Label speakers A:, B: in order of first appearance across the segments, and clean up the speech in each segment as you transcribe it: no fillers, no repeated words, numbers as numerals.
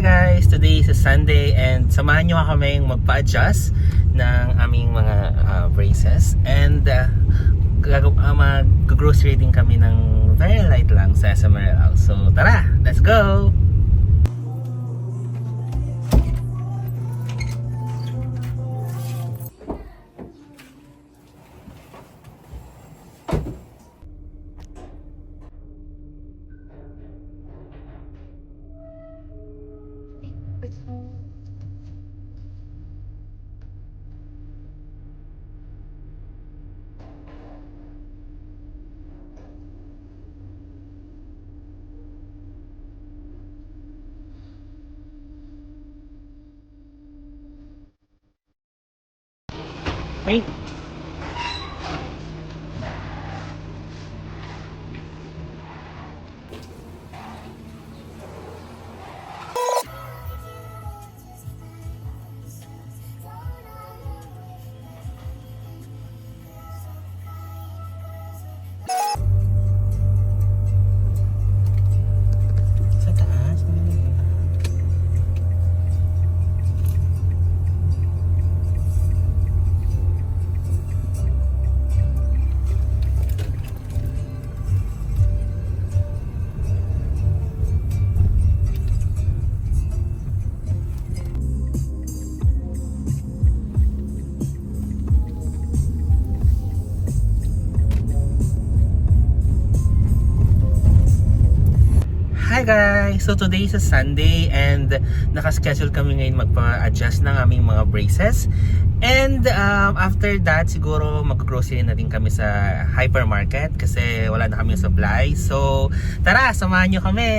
A: Hi guys! Today is a Sunday and samahan nyo kaming magpa-adjust ng aming mga braces and mag-grocery din kami ng very light lang sa SMRL. So tara! Let's go! Hey! Sa taas? Hi guys! So today is a Sunday and nakaschedule kami ngayon magpa-adjust ng aming mga braces. And after that, siguro mag-grocery na din kami sa hypermarket kasi wala na kami supply. So tara, samahan nyo kami!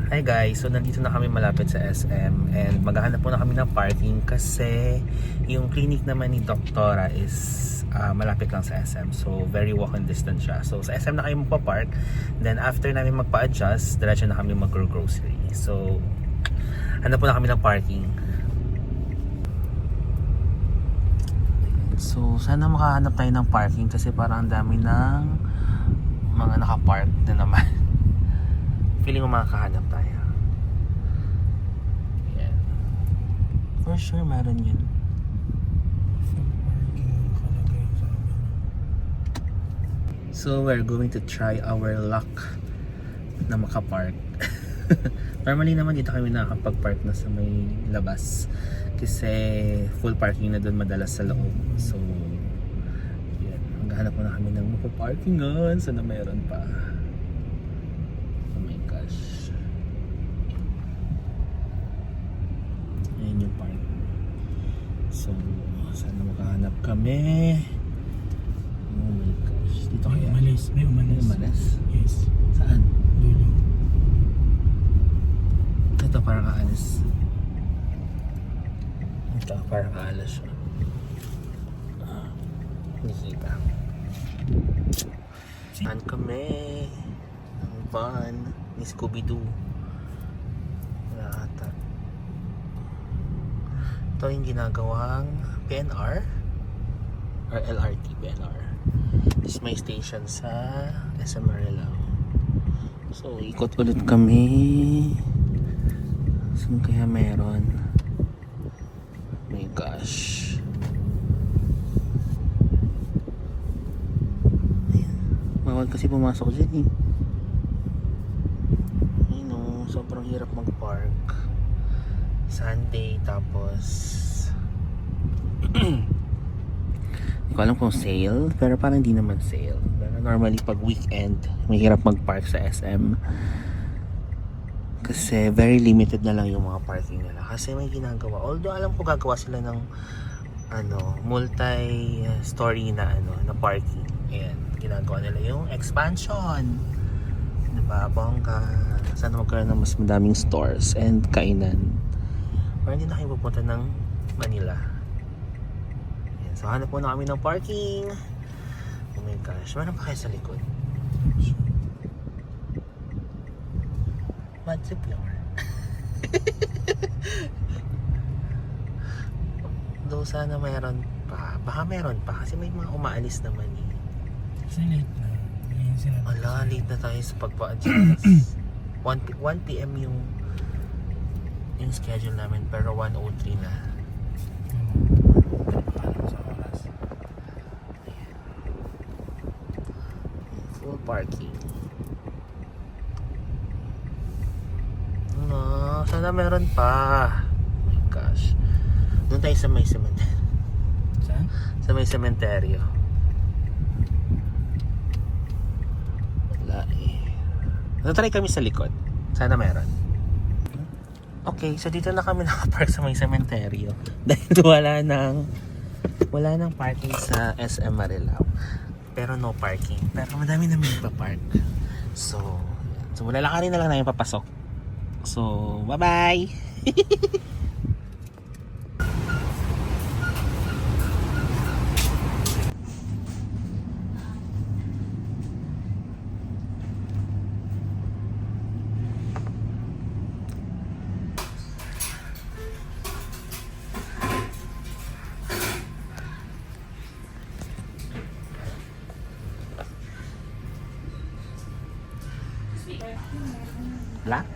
A: Hi guys! So nandito na kami malapit sa SM and maghahanap po na kami ng parking kasi yung clinic naman ni Doktora is malapit lang sa SM. So very walk-in distance siya. So sa SM na kayo magpa-park. Then after namin magpa-adjust, diretso na kami mag-grocery. So hanap po na kami ng parking. So sana makahanap tayo ng parking kasi parang ang dami ng mga naka-park na naman. Feeling ko makakahanap tayo. Yeah. For sure meron yun. So we're going to try our luck na makapark. Normally naman dito kami nakakapag-park na sa may labas kasi full parking na doon madalas sa loob. So yan, maghahanap na kami ng mapaparkingan. Sana mayroon pa. Oh my gosh. Ayan yung park. So sana makahanap kami. Oh my gosh. Dito kaya?
B: May umalis.
A: May umalis?
B: Yes.
A: Saan?
B: Dulo.
A: Ito parang kaalis. Ito parang kaalis siya. Nakita. Saan kami? Ang van ni Scooby-Doo. Wala ata. Ito yung ginagawang PNR or LRT PNR. This is my station sa SMRL lang. So ikot ulit kami. Saan kaya meron? Oh my gosh. Ayan. Bawal kasi pumasok dyan eh. Ayun o, sobrang hirap mag-park. Sunday tapos hindi ko alam kung sale, pero parang hindi naman sale. Pero normally pag weekend, mahirap mag-park sa SM. Kasi very limited na lang yung mga parking nila. Kasi may ginagawa. Although alam ko gagawa sila ng multi-story na parking. Ayan, ginagawa nila yung expansion. Diba? Bongga. Sana magkaroon ng mas madaming stores and kainan. Pero hindi na kayo pupunta ng Manila. So hanap po na kami ng parking. Oh my gosh, meron pa kayo sa likod? What's up floor? Though sana mayroon pa. Baka meron pa kasi may mga umaalis naman eh.
B: Kasi late na.
A: Ala, late na tayo sa pagpa-adjust. 1 p.m. yung yung schedule namin, pero 1:03 na. Sa oras. Ayan. Full parking. Sana meron pa. Oh my gosh. Doon tayo sa may cemetery.
B: Saan?
A: Sa may cementerio. Wala eh. Natry kami sa likod. Sana meron. Okay, so dito na kami nakapark sa may cementerio. Dahil wala nang parking sa SM Marilao. Pero no parking. Pero madami naman pa-park. So lalakarin na lang namin papasok. So, bye-bye! Black?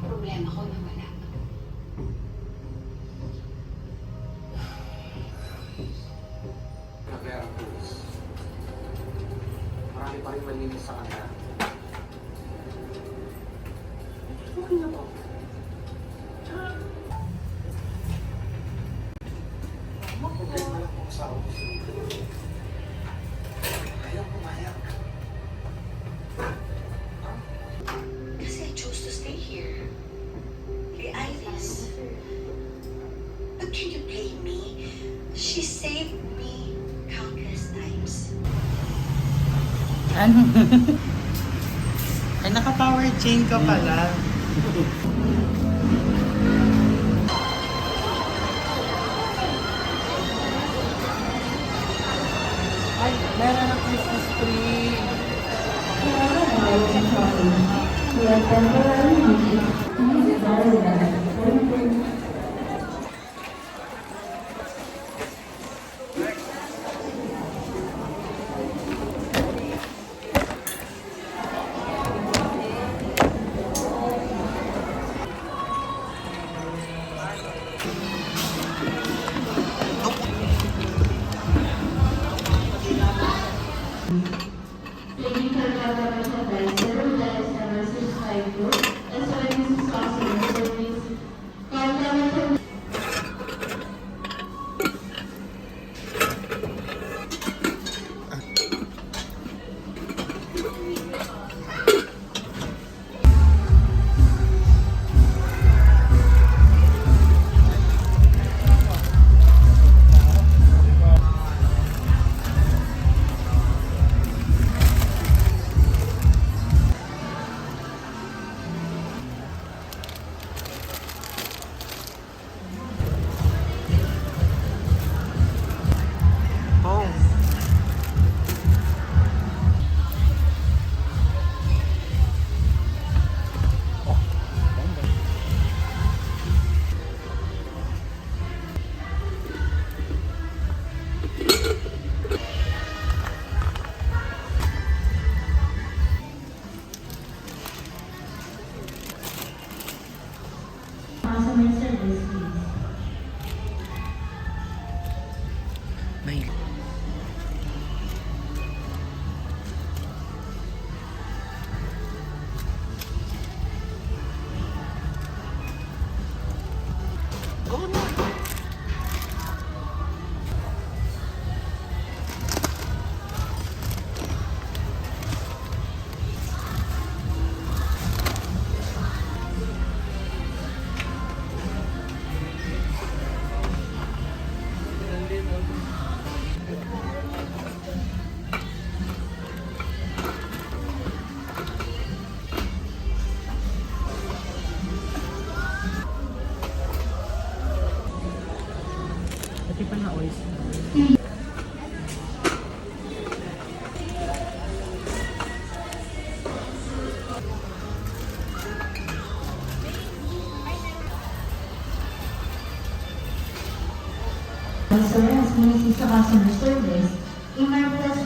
C: Problema ko na wala.
A: Marami pa rin malinis sa kanya.
C: Okay na po. Kasi I chose to stay here. Kay Iris. But can you blame me? She saved me countless times.
B: Ano? Ay, naka-power chain ka pala. Ay, meron ng Christmas tree.
A: May go na. Pati pa na oyster.
D: Sir, as Mrs. sa customer service, in our plus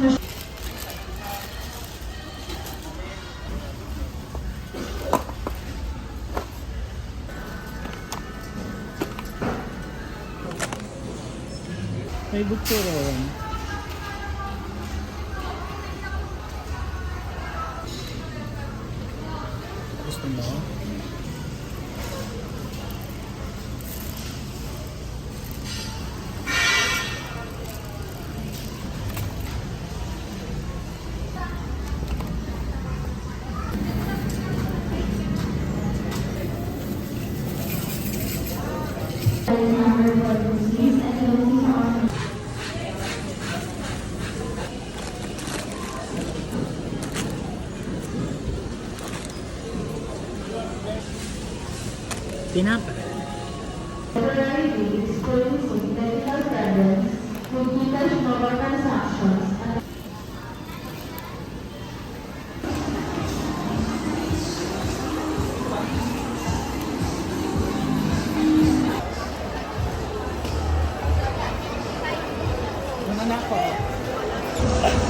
B: May gusto ron. Gusto mo? Tinapay. Ano na ako?